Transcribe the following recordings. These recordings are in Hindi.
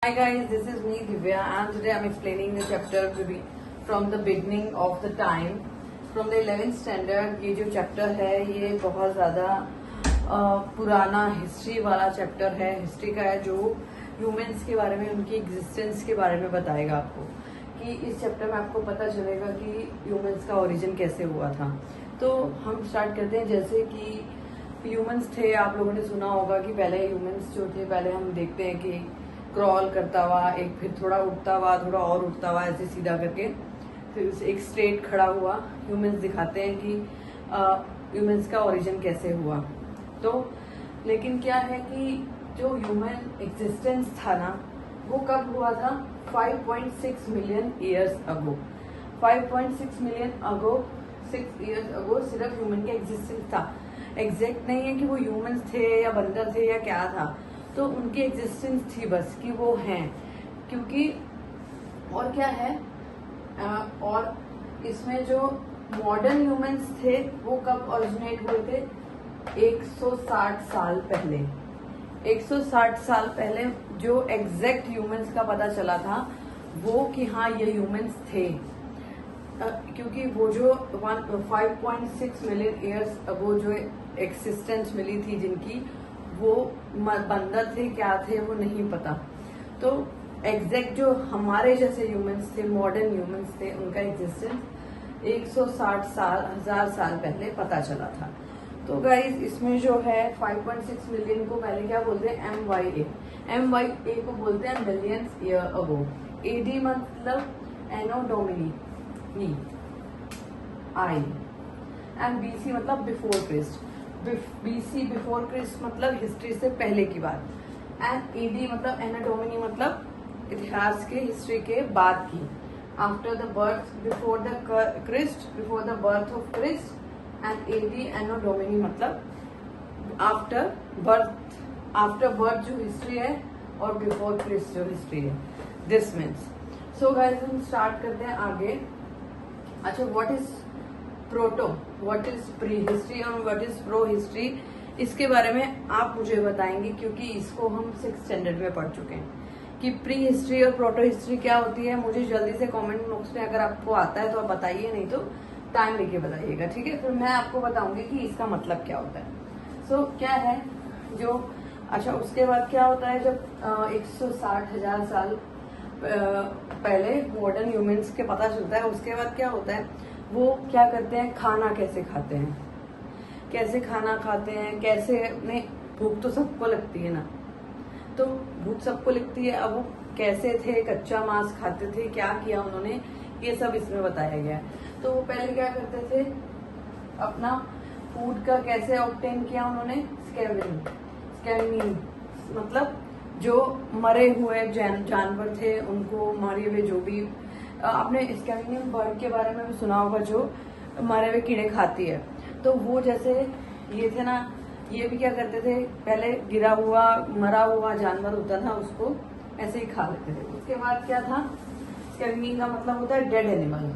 Hi guys, this is me Divya and today I'm explaining the chapter from the beginning of the time from the 11th standard। ये जो चैप्टर है ये बहुत ज़्यादा पुराना हिस्ट्री वाला चैप्टर है, हिस्ट्री का है, जो ह्यूमंस के बारे में, उनकी एग्जिस्टेंस के बारे में बताएगा आपको। कि इस चैप्टर में आपको पता चलेगा कि ह्यूमंस का ओरिजिन कैसे हुआ था। तो हम स्टार्ट करते हैं। जैसे कि ह्यूमंस थे, आप लोगों ने सुना होगा कि पहले ह्यूमंस जो थे, पहले हम देखते हैं कि क्रॉल करता हुआ, एक फिर थोड़ा उठता हुआ, थोड़ा और उठता हुआ, ऐसे सीधा करके फिर उसे एक स्ट्रेट खड़ा हुआ ह्यूमंस दिखाते हैं कि ह्यूमंस का ओरिजिन कैसे हुआ। तो लेकिन क्या है कि जो ह्यूमन एग्जिस्टेंस था ना, वो कब हुआ था? 5.6 मिलियन ईयर्स अगो। 5.6 मिलियन अगो, 6 ईयर्स अगो सिर्फ ह्यूमन का एग्जिस्टेंस था। एग्जैक्ट नहीं है कि वो ह्यूमंस थे या बंदर थे या क्या था, तो उनकी एग्जिस्टेंस थी बस कि वो हैं। क्योंकि और क्या है, और इसमें जो मॉडर्न ह्यूमंस थे वो कब ओरिजिनेट हुए थे? 160 साल पहले। 160 साल पहले जो एग्जैक्ट ह्यूमंस का पता चला था वो कि हाँ ये ह्यूमंस थे। क्योंकि वो जो 5.6 मिलियन ईयर्स वो जो एक्सिस्टेंस मिली थी जिनकी, वो बंदर थे क्या थे वो नहीं पता। तो एग्जैक्ट जो हमारे जैसे ह्यूमंस थे, मॉडर्न ह्यूमंस थे, उनका एग्जिस्टेंस 160 साल, 1000 साल पहले पता चला था। तो गाइज इसमें जो है 5.6 मिलियन को पहले क्या बोलते हैं? MYA को बोलते हैं मिलियंस ईयर अगो। AD मतलब एनो डोमिनी आई, एंड BC मतलब before Christ. BC before Christ मतलब हिस्ट्री से पहले की बात, एंड AD मतलब एनो डोमिनी मतलब इतिहास के, हिस्ट्री के बाद की। After the birth, before the Christ, before the birth of Christ, and AD Anno Domini मतलब आफ्टर बर्थ जो हिस्ट्री है और बिफोर क्रिस्ट जो हिस्ट्री है। दिस मीन्स सो गाइस हम स्टार्ट करते हैं आगे। अच्छा, what is proto, what is prehistory और व्हाट इज प्रो हिस्ट्री, इसके बारे में आप मुझे बताएंगे क्योंकि इसको हम 6th स्टैंडर्ड में पढ़ चुके हैं कि प्री हिस्ट्री और प्रोटो हिस्ट्री क्या होती है। मुझे जल्दी से कमेंट बॉक्स में अगर आपको आता है तो आप बताइए, नहीं तो टाइम लेके बताइएगा, ठीक है? फिर मैं आपको बताऊंगी कि इसका मतलब क्या होता है। सो क्या है जो, अच्छा उसके बाद क्या होता है जब 160,000 साल पहले मॉडर्न ह्यूमंस के पता चलता है, उसके बाद क्या होता है, वो क्या करते हैं, खाना कैसे खाते हैं, कैसे खाना खाते हैं, कैसे नहीं, भूख तो सबको लगती है ना, तो भूख सबको लगती है। अब वो कैसे थे, कच्चा मांस खाते थे, क्या किया उन्होंने, ये सब इसमें बताया गया है। तो वो पहले क्या करते थे, अपना फूड का कैसे ऑब्टेन किया उन्होंने? स्कैवनिंग मतलब जो मरे हुए जानवर थे उनको, मरे हुए जो भी, आपने स्कैवेंजिंग बर्ड के बारे में भी सुना होगा, जो मरे हुए कीड़े खाती है। तो वो जैसे ये थे ना, ये भी क्या करते थे, पहले गिरा हुआ मरा हुआ जानवर होता था उसको ऐसे ही खा लेते थे। उसके बाद क्या था, स्कैवेंजिंग का मतलब होता है डेड एनिमल।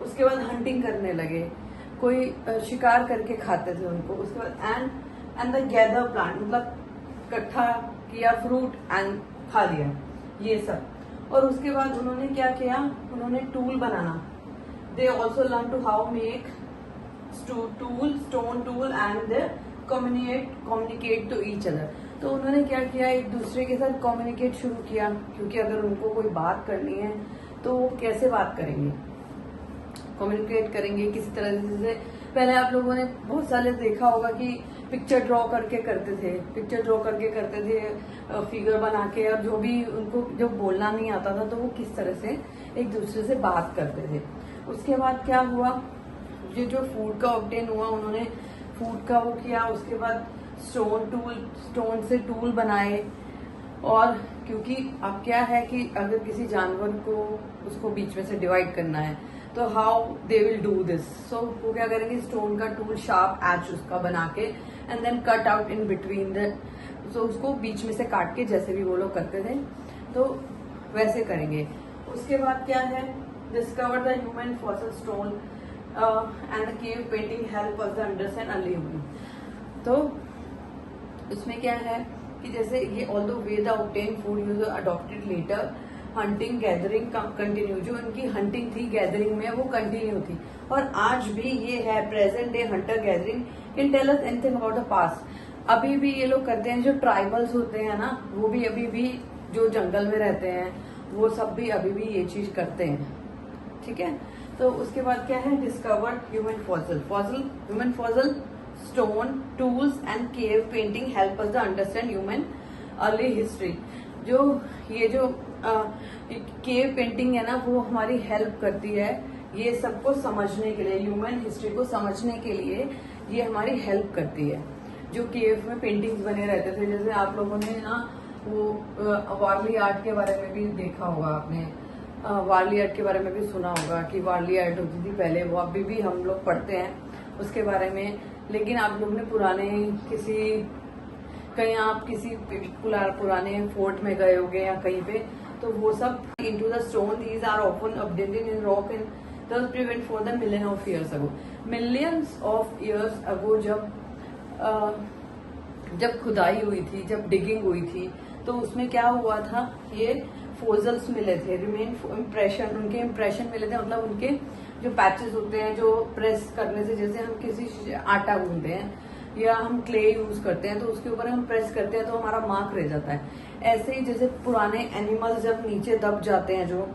उसके बाद हंटिंग करने लगे, कोई शिकार करके खाते थे उनको। उसके बाद एंड द गैदर प्लांट मतलब इकट्ठा किया फ्रूट एंड खा लिया, ये सब। और उसके बाद उन्होंने क्या किया, उन्होंने टूल बनाना। They also learn to how make tool, stone tool, and they communicate to each other. तो उन्होंने क्या किया, एक दूसरे के साथ कम्युनिकेट शुरू किया, क्योंकि अगर उनको कोई बात करनी है तो वो कैसे बात करेंगे, कम्युनिकेट करेंगे किसी तरह से। पहले आप लोगों ने बहुत सारे देखा होगा कि पिक्चर ड्रॉ करके करते थे, फिगर बना के, और जो भी उनको जो बोलना नहीं आता था तो वो किस तरह से एक दूसरे से बात करते थे। उसके बाद क्या हुआ, ये जो फूड का ऑब्टेन हुआ, उन्होंने फूड का वो किया। उसके बाद स्टोन से टूल बनाए। और क्योंकि अब क्या है कि अगर किसी जानवर को उसको बीच में से डिवाइड करना है तो how they will do this, so वो क्या करेंगे, स्टोन का टूल, शार्प एज उसका बना के, and then cut out in between the, so उसको बीच में से काट के, जैसे भी वो लोग करते थे तो वैसे करेंगे। उसके बाद क्या है, discover the human fossil stone and the cave painting help us to understand early human. तो इसमें क्या है कि जैसे ये although way the obtain food use adopted later, hunting gathering continue, जो उनकी हंटिंग थी गैदरिंग में वो कंटिन्यू थी, और आज भी ये है present day hunter gathering can tell us anything about the past. अभी भी ये लोग करते हैं, जो ट्राइबल्स होते हैं ना, वो भी अभी भी जो जंगल में रहते हैं वो सब भी अभी भी ये चीज करते हैं, ठीक है। तो उसके बाद क्या है, discovered human fossil, human fossil, stone, tools and cave painting help us the understand human early history. जो ये जो केव पेंटिंग है ना, वो हमारी हेल्प करती है ये सबको समझने के लिए, ह्यूमन हिस्ट्री को समझने के लिए ये हमारी हेल्प करती है। जो केव में पेंटिंग्स बने रहते थे, जैसे आप लोगों ने ना वो वारली आर्ट के बारे में भी देखा होगा, आपने वारली आर्ट के बारे में भी सुना होगा कि वारली आर्ट होती थी पहले, वो अभी भी हम लोग पढ़ते हैं उसके बारे में। लेकिन आप लोग ने पुराने कहीं आप किसी पुराने फोर्ट में गए होंगे या कहीं पे, तो वो सब into the stone, these are often updated in rock and thus prevent for the million of years ago, millions of years ago जब खुदाई हुई थी, जब डिगिंग हुई थी, तो उसमें क्या हुआ था, ये फोजल्स मिले थे, रिमेन इम्प्रेशन, उनके इम्प्रेशन मिले थे, मतलब उनके जो पैचेस होते हैं, जो प्रेस करने से, जैसे हम किसी आटा गूंदते हैं या हम क्ले यूज करते हैं तो उसके ऊपर हम प्रेस करते हैं तो हमारा मार्क रह जाता है। ऐसे ही जैसे पुराने एनिमल्स जब नीचे दब जाते हैं जो,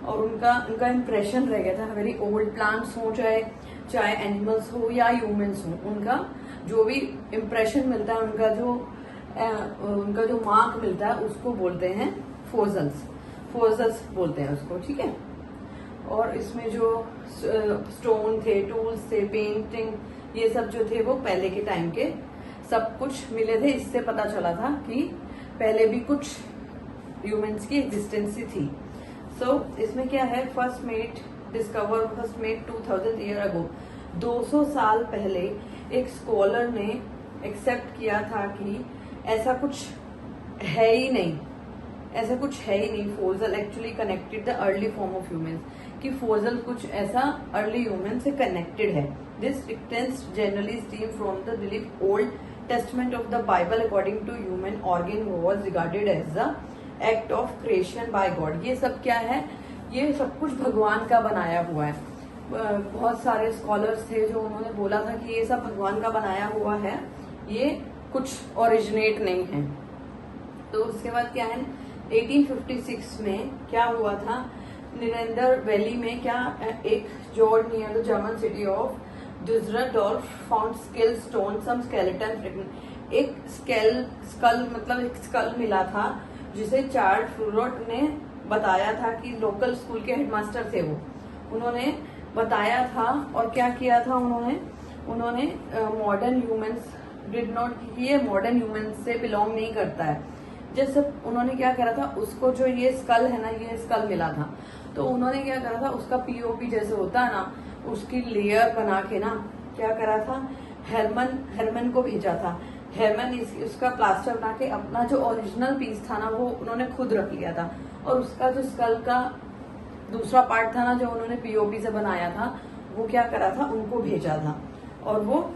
और उनका इम्प्रेशन रह गया था, वेरी ओल्ड प्लांट्स हो चाहे एनिमल्स हो या ह्यूमंस हो, उनका जो भी इम्प्रेशन मिलता है, उनका जो मार्क मिलता है उसको बोलते हैं फोजल्स बोलते हैं उसको, ठीक है। और इसमें जो स्टोन थे, टूल्स थे, पेंटिंग, ये सब जो थे वो पहले के टाइम के सब कुछ मिले थे। इससे पता चला था कि पहले भी कुछ ह्यूमंस की एग्जिस्टेंस थी। सो इसमें क्या है, फर्स्ट मेड 2000 ईयर अगो, 200 साल पहले एक स्कॉलर ने एक्सेप्ट किया था कि ऐसा कुछ है ही नहीं, fossil actually connected the early form of humans, कि फोजल कुछ ऐसा अर्ली ह्यूमन से कनेक्टेड है। This extends generally stem from the belief Old Testament of the Bible according to human origin was regarded as the act of creation by God. ये सब क्या है, ये सब कुछ भगवान का बनाया हुआ है। बहुत सारे स्कॉलर्स थे जो उन्होंने बोला था कि ये सब भगवान का बनाया हुआ है, ये कुछ ओरिजिनेट नहीं है। तो उसके बाद क्या है, 1856 में क्या हुआ था, निरेंदर वैली में क्या एक gorge near the German city of Dusseldorf found skull stone some skeleton fragment. एक स्कल मिला था जिसे चार्ल्स फ्रूरोट ने बताया था कि लोकल स्कूल के हेडमास्टर थे वो, उन्होंने बताया था। और क्या किया था उन्होंने मॉडर्न ह्यूमंस डिड नॉट, ये मॉडर्न ह्यूमंस से बिलोंग नहीं करता है। जैसे उन्होंने क्या करा था, उसको जो ये स्कल है ना, ये स्कल मिला था, तो उन्होंने क्या करा था, उसका पीओपी जैसे होता है ना, उसकी लेयर बना के ना क्या करा था, हेरमन को भेजा था। हेरमन उसका प्लास्टर बना के अपना जो ओरिजिनल पीस था ना वो उन्होंने खुद रख लिया था, और उसका जो स्कल का दूसरा पार्ट था ना जो उन्होंने पीओपी से बनाया था, वो क्या करा था, उनको भेजा था, और वो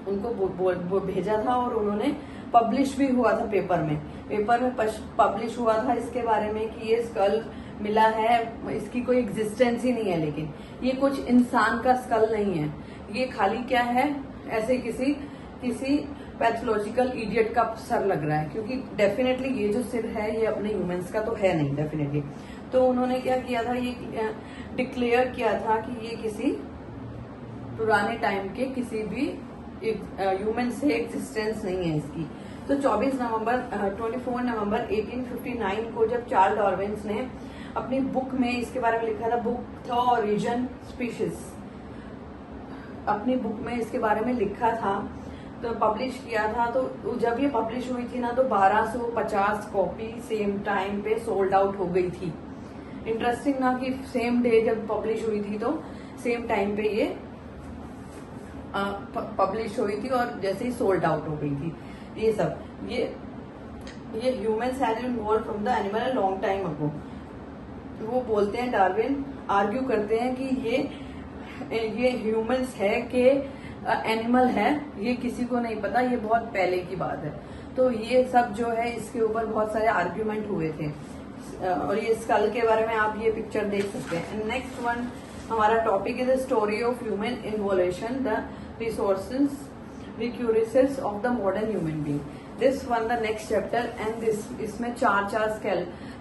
उनको भेजा था, और उन्होंने पब्लिश भी हुआ था पेपर में पब्लिश हुआ था इसके बारे में कि ये स्कल मिला है, इसकी कोई एग्जिस्टेंस ही नहीं है, लेकिन ये कुछ इंसान का स्कल नहीं है, ये खाली क्या है, ऐसे किसी पैथोलॉजिकल इडियट का सर लग रहा है, क्योंकि डेफिनेटली ये जो सिर है ये अपने ह्यूमंस का तो है नहीं डेफिनेटली। तो उन्होंने क्या किया था, ये डिक्लेयर किया था कि ये किसी पुराने टाइम के किसी भी ह्यूमन से एग्जिस्टेंस नहीं है इसकी। तो 24 नवंबर 1859 को जब चार्ल्स डार्विन ने अपनी बुक में इसके बारे में लिखा था, बुक था ओरिजिन स्पीशीज, अपनी बुक में इसके बारे में लिखा था, तो पब्लिश किया था। तो जब ये पब्लिश हुई थी ना, तो 1250 कॉपी सेम टाइम पे सोल्ड आउट हो गई थी। इंटरेस्टिंग ना कि सेम डे जब पब्लिश हुई थी तो सेम टाइम पे ये पब्लिश हुई थी और जैसे ही सोल्ड आउट हो गई थी। ये सब ये humans had evolved from the animal a long time ago. वो बोलते हैं, डार्विन आर्ग्यू करते हैं कि ये ह्यूमंस है कि एनिमल है, ये किसी को नहीं पता, ये बहुत पहले की बात है। तो ये सब जो है इसके ऊपर बहुत सारे आर्ग्यूमेंट हुए थे, और ये स्कल के बारे में आप ये पिक्चर देख सकते हैं। नेक्स्ट वन हमारा topic is the story of human evolution, the resources recurrences of the modern human being. This one the next chapter and this, इसमें 4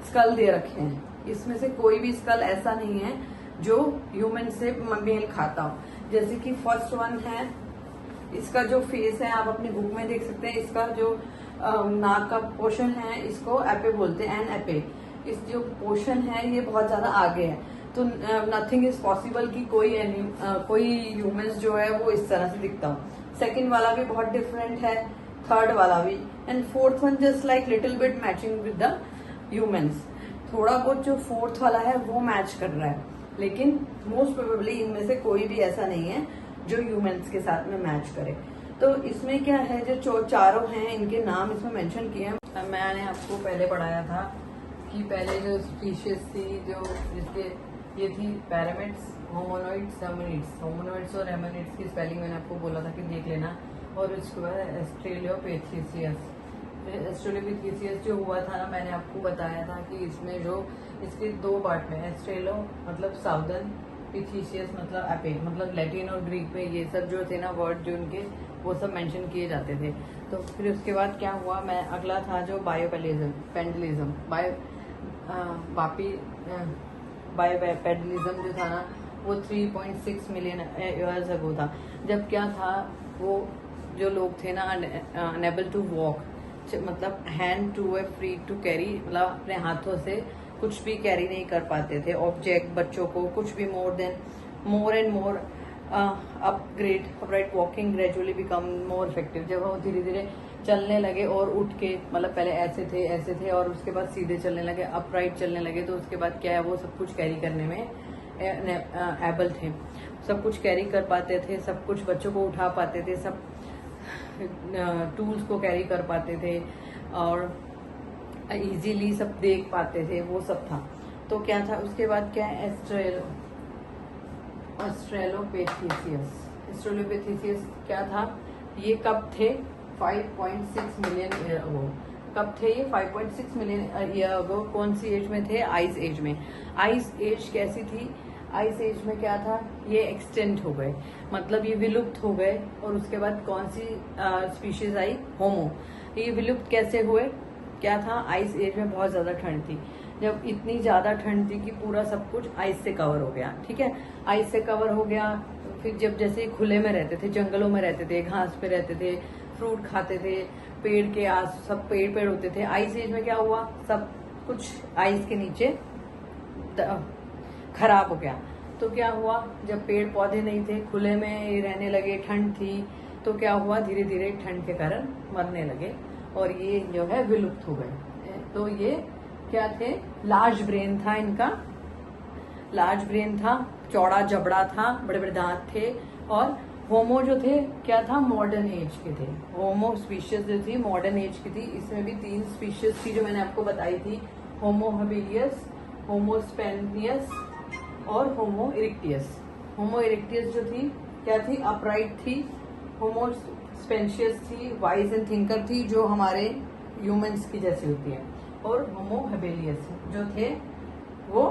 स्कल दे रखे हैं। इसमें से कोई भी स्कल ऐसा नहीं है जो ह्यूमन से मेल खाता हो। जैसे कि फर्स्ट वन है, इसका जो फेस है आप अपनी बुक में देख सकते हैं। इसका जो नाक का पोर्शन है इसको एपे बोलते हैं, एन एपे। इस जो पोर्शन है ये बहुत ज्यादा आगे है, तो नथिंग इज पॉसिबल कि कोई ह्यूमंस जो है वो इस तरह से दिखता हो। सेकंड वाला भी बहुत डिफरेंट है, थर्ड वाला भी, and fourth one just like little bit matching with the humans. थोड़ा बहुत जो फोर्थ वाला है वो मैच कर रहा है, लेकिन मोस्ट प्रोबेबली इनमें से कोई भी ऐसा नहीं है जो ह्यूमंस के साथ में मैच करे। तो इसमें क्या है, जो चारों हैं इनके नाम इसमें मेंशन किए हैं। मैंने आपको पहले पढ़ाया था कि पहले जो स्पीशीज थी जो जिसके ये थी पैरामिड्स, होमोनोइड्स, एमोनिड्स। होमोनोइड्स और एमोनिड्स की स्पेलिंग मैंने आपको बोला था कि देख लेना। और उसके बाद एस्ट्रेलियोपेथिसियस। एस्ट्रेलियोपेथिसियस जो हुआ था ना, मैंने आपको बताया था कि इसमें जो इसके 2 पार्ट में, एस्ट्रेलो मतलब साउदर्न, पिथीसियस मतलब एपे, मतलब लैटिन और ग्रीक में ये सब जो थे ना वर्ड जो उनके वो सब मेंशन किए जाते थे। तो फिर उसके बाद क्या हुआ, मैं अगला था जो बायोपेडलिज्म, बायोपेडलिज्म जो था ना वो 3.6 मिलियन ईयर्स अगो था। जब क्या था, वो जो लोग थे ना अनेबल टू वॉक, मतलब hand to a free to carry, मतलब अपने हाथों से कुछ भी कैरी नहीं कर पाते थे ऑब्जेक्ट, बच्चों को कुछ भी। More and more upright walking gradually become more effective. जब वो धीरे धीरे चलने लगे और उठ के, मतलब पहले ऐसे थे और उसके बाद सीधे चलने लगे, अपराइट चलने लगे, तो उसके बाद क्या है वो सब कुछ कैरी करने में एबल थे, सब कुछ कैरी कर पाते थे, सब कुछ बच्चों को उठा पाते थे, सब टूल्स को कैरी कर पाते थे और इजीली सब देख पाते थे, वो सब था। तो क्या था उसके बाद क्या है, एस्ट्रेलोपेथिसियस क्या था, ये कब थे, 5.6 मिलियन ईयर अगो। कब थे ये, 5.6 मिलियन ईयर अगो। कौन सी एज में थे, आइस एज में। आइस एज कैसी थी, आइस एज में क्या था, ये एक्सटेंट हो गए, मतलब ये विलुप्त हो गए। और उसके बाद कौन सी स्पीशीज आई, होमो। ये विलुप्त कैसे हुए, क्या था, आइस एज में बहुत ज्यादा ठंड थी, जब इतनी ज्यादा ठंड थी कि पूरा सब कुछ आइस से कवर हो गया। ठीक है, आइस से कवर हो गया। फिर जब जैसे खुले में रहते थे, जंगलों में रहते थे, घास पे रहते थे, फ्रूट खाते थे, पेड़ के आस सब पेड़ होते थे। आइस एज में क्या हुआ, सब कुछ आइस के नीचे खराब हो गया। तो क्या हुआ, जब पेड़ पौधे नहीं थे, खुले में रहने लगे, ठंड थी, तो क्या हुआ, धीरे धीरे ठंड के कारण मरने लगे और ये जो है विलुप्त हो गए। तो ये क्या थे, लार्ज ब्रेन था इनका, लार्ज ब्रेन था, चौड़ा जबड़ा था, बड़े बड़े दांत थे। और होमो जो थे क्या था, मॉडर्न एज के थे। होमो स्पीशीज जो थी मॉडर्न एज की थी। इसमें भी 3 स्पीशीज थी जो मैंने आपको बताई थी, होमो हेबिलियस, होमो स्पेनियस और होमो इरिक्टियस। होमो इरिक्टियस जो थी क्या थी, अपराइट थी। होमो स्पेनियस थी, वाइज एंड थिंकर थी, जो हमारे ह्यूमंस की जैसी होती है। और होमो हेबिलियस जो थे वो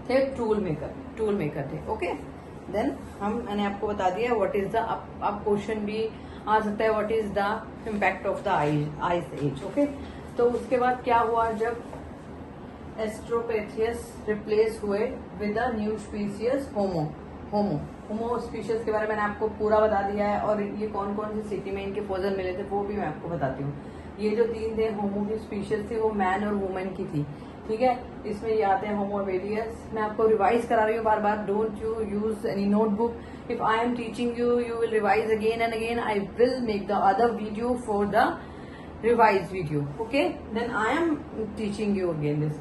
थे टूल मेकर थे। ओके, देन मैंने आपको बता दिया व्हाट इज द, अब क्वेश्चन भी आ सकता है, what is the impact of the ice age. Okay, तो उसके बाद क्या हुआ, जब एस्ट्रोपेथियस रिप्लेस हुए with a new species homo species के बारे में मैंने आपको पूरा बता दिया है। और ये कौन कौन सी सिटी में इनके फोसिल मिले थे वो भी मैं आपको बताती हूँ। ये जो 3 थे होमो की स्पीशीज थी वो मैन और वुमेन की थी। ठीक है, इसमें ये आते हैं होमो हेबिलियस। मैं आपको रिवाइज करा रही हूँ बार बार, don't you use any notebook. If I am teaching you, you will revise again and again. I will make the other video for the revise video. Okay, then I am teaching you again this.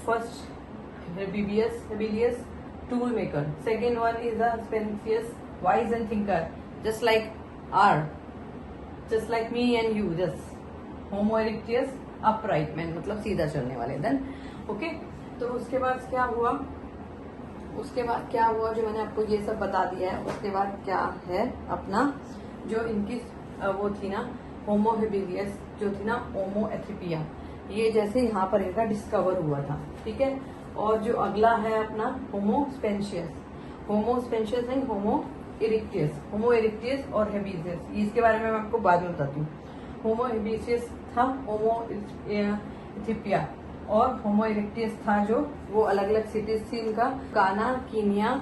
First Habilius, tool maker. Second one is a Spensius, wise and thinker, just like me and you. Just Homo erectus, upright man, मतलब सीधा चलने वाले। Then okay, तो उसके बाद क्या हुआ, जो मैंने आपको ये सब बता दिया है। उसके बाद क्या है अपना जो इनकी वो थी ना होमो हेबिलियस जो थी ना, होमो एथिपिया, ये जैसे यहाँ पर इनका डिस्कवर हुआ था, ठीक है। और जो अगला है अपना होमो स्पेंशियस, होमो स्पेंशियस नहीं, होमो इरिक्टियस और हेबिसियस, इसके बारे में मैं आपको बाद में बताती हूँ। होमो हेबिसियस था, होमो एथिपिया, और होमो इरिक्टियस था जो वो अलग अलग सिटीज थी इनका, काना, कीनिया,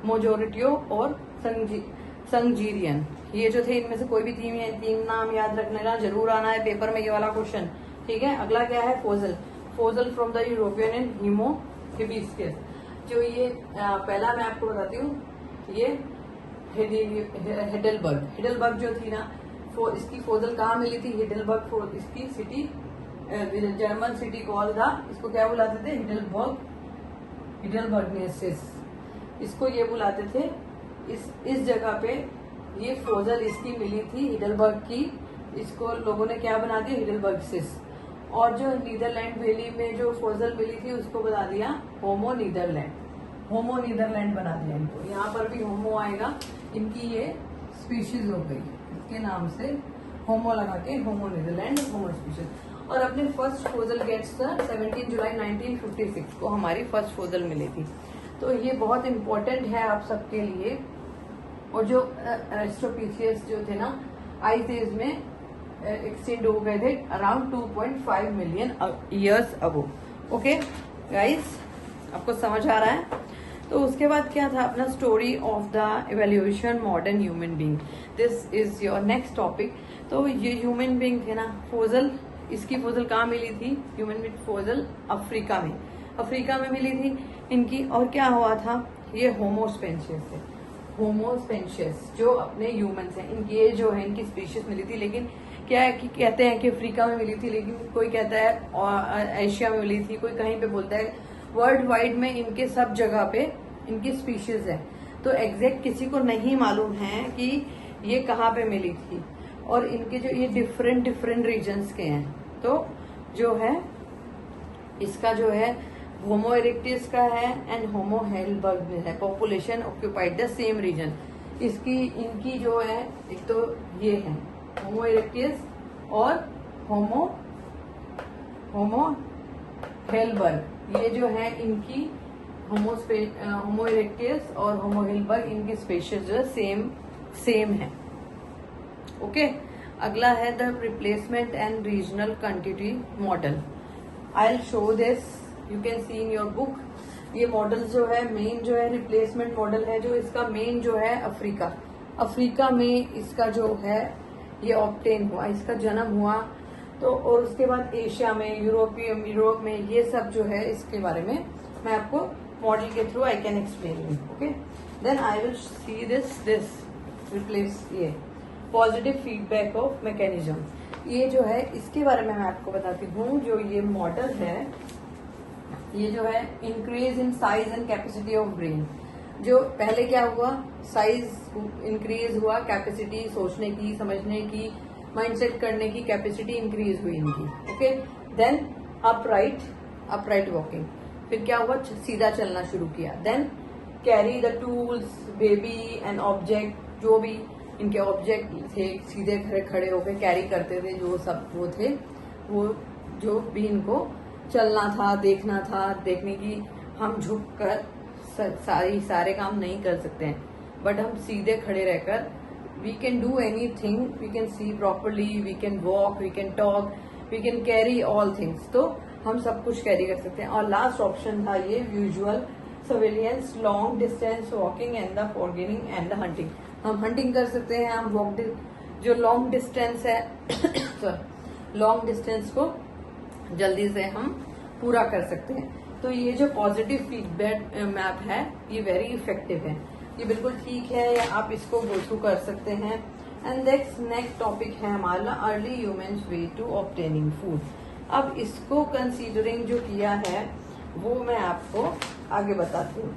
मोजोरिटियो और संजीरियन। ये जो थे इनमें से कोई भी तीन नाम याद रखने का, जरूर आना है पेपर में ये वाला क्वेश्चन, ठीक है। अगला क्या है, fossil from the European and homo habilis. जो ये पहला मैं आपको बताती हूँ, ये हेडेलबर्ग जो थी ना, इसकी फोजल कहाँ मिली थी, हेडेलबर्ग, इसकी सिटी, जर्मन सिटी कॉल था, इसको क्या बुलाते थे, हिडेलबर्गनेसिस, इसको ये बुलाते थे। इस जगह पे ये फोजल इसकी मिली थी हिडेलबर्ग की, इसको लोगों ने क्या बना दिया, हिडेलबर्गसिस। और जो नीदरलैंड वैली में जो फोजल मिली थी उसको बना दिया होमो नीदरलैंड बना दिया इनको। यहाँ पर भी होमो आएगा, इनकी ये स्पीशीज हो गई, इसके नाम से होमो लगा के होमो नीदरलैंड, होमो स्पीशीज। और अपने फर्स्ट फोजल गेट्स 17 जुलाई 1956 को हमारी फर्स्ट फोजल मिली थी। तो ये बहुत इंपॉर्टेंट है आप सबके लिए। और जो एस्ट्रोपीथियस जो थे ना, आइस एज में एक्सटेंड हो गए थे around 2.5 million years ago. Okay guys, आपको समझ आ रहा है। तो उसके बाद क्या था अपना story of the evolution modern human being, this is your next topic. तो ये ह्यूमन बीइंग थे ना, फोजल, इसकी फोजल कहाँ मिली थी, ह्यूमन बीइंग फोजल अफ्रीका में मिली थी इनकी। और क्या हुआ था, ये होमोस्पेंशियस थे, होमोस्पेंशियस जो अपने ह्यूमन्स हैं, इनकी ये जो है इनकी स्पीशीज मिली थी। लेकिन क्या है कि कहते हैं कि अफ्रीका में मिली थी, लेकिन कोई कहता है एशिया में मिली थी, कोई कहीं पे बोलता है। वर्ल्ड वाइड में इनके सब जगह पे इनकी स्पीशीज है, तो एग्जैक्ट किसी को नहीं मालूम है कि ये कहाँ पे मिली थी। और इनके जो ये डिफरेंट रीजन्स के हैं। तो जो है इसका जो है होमो इरिक्टिस का है एंड होमो हेल्बर्ग में है, population occupied the same region. इनकी जो है एक तो ये है होमो इरिक्टिस और होमो हेल्बर्ग, ये जो है इनकी होमो इरिक्टिस और होमो हेल्बर्ग, इनकी स्पेशीज जो सेम है। ओके, अगला है the replacement and regional quantity model. I will show this, you can see in your book. ये मॉडल जो है मेन जो है रिप्लेसमेंट मॉडल है, जो इसका मेन जो है अफ्रीका में इसका जो है ये ऑब्टेन हुआ, इसका जन्म हुआ। तो और उसके बाद एशिया में, यूरोप में, ये सब जो है इसके बारे में मैं आपको मॉडल के through I can explain you. Okay, then I will see this replace ये पॉजिटिव फीडबैक ऑफ मैकेनिज्म। ये जो है इसके बारे में मैं आपको बताती हूँ। जो ये मॉडल है, ये जो है increase in size and capacity of brain. जो पहले क्या हुआ, साइज इंक्रीज हुआ, कैपेसिटी सोचने की, समझने की, माइंडसेट करने की कैपेसिटी इंक्रीज हुई इनकी। ओके, देन अपराइट वॉकिंग, फिर क्या हुआ, सीधा चलना शुरू किया। Then carry the tools, baby and object, जो भी इनके ऑब्जेक्ट थे सीधे खड़े होकर कैरी करते थे, जो सब वो थे, वो जो भी इनको चलना था, देखने की, हम झुक कर सारे काम नहीं कर सकते हैं, बट हम सीधे खड़े रहकर we can do anything, we can see properly, we can walk, we can talk, we can carry all things. तो हम सब कुछ कैरी कर सकते हैं। और लास्ट ऑप्शन था ये visual surveillance, long distance walking and the foraging and the hunting. हम हंटिंग कर सकते हैं, हम वॉक, जो लॉन्ग डिस्टेंस है लॉन्ग डिस्टेंस को जल्दी से हम पूरा कर सकते हैं। तो ये जो पॉजिटिव फीडबैक मैप है ये वेरी इफेक्टिव है, ये बिल्कुल ठीक है, या आप इसको गो थ्रू कर सकते हैं। एंड नेक्स्ट टॉपिक है हमारा early humans way to obtaining food. अब इसको कंसीडरिंग जो किया है वो मैं आपको आगे बताती हूँ।